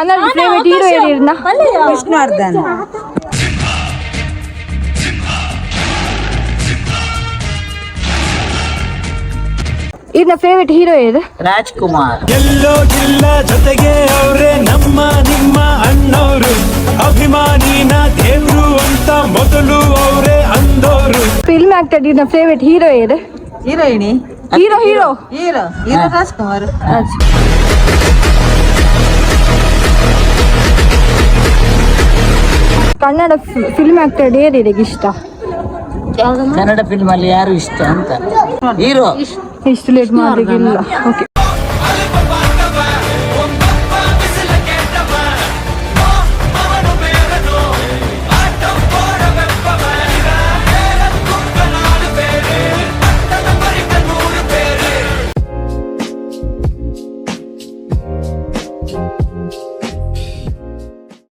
Kannada favourite hero ಏನಿರ್ನ ವಿಷ್ಣುವರ್ಧನ್. ಇನ್ನ favourite hero ಏದು ರಾಜ್ಕುಮಾರ್. ಎಲ್ಲೋ ಜಿಲ್ಲ ಜೊತೆಗೆ ಅವರೇ ನಮ್ಮ ನಿಮ್ಮ ಅಣ್ಣವರು, ಅಭಿಮಾನಿನ ದೇವ್ರು ಅಂತ ಮೊದಲು ಅವರೇ ಅಂದೋರು. ಫಿಲ್ಮ್ ಆಕ್ಟರ್ ಇನ್ನ ಫೇವರೇಟ್ ಹೀರೋ ಏದು heroine hero hero hero hero Rajkumar. Kannada film actor ಏನಿದೆ ಇಷ್ಟ ಕನ್ನಡ ಫಿಲ್ಮ್ ಅಲ್ಲಿ ಯಾರು ಇಷ್ಟ ಅಂತ ಹೀರೋ ಇಷ್ಟು ಲೇಟ್ ಮಾಡ್ಲಿಕ್ಕಿಲ್ಲ ಓಕೆ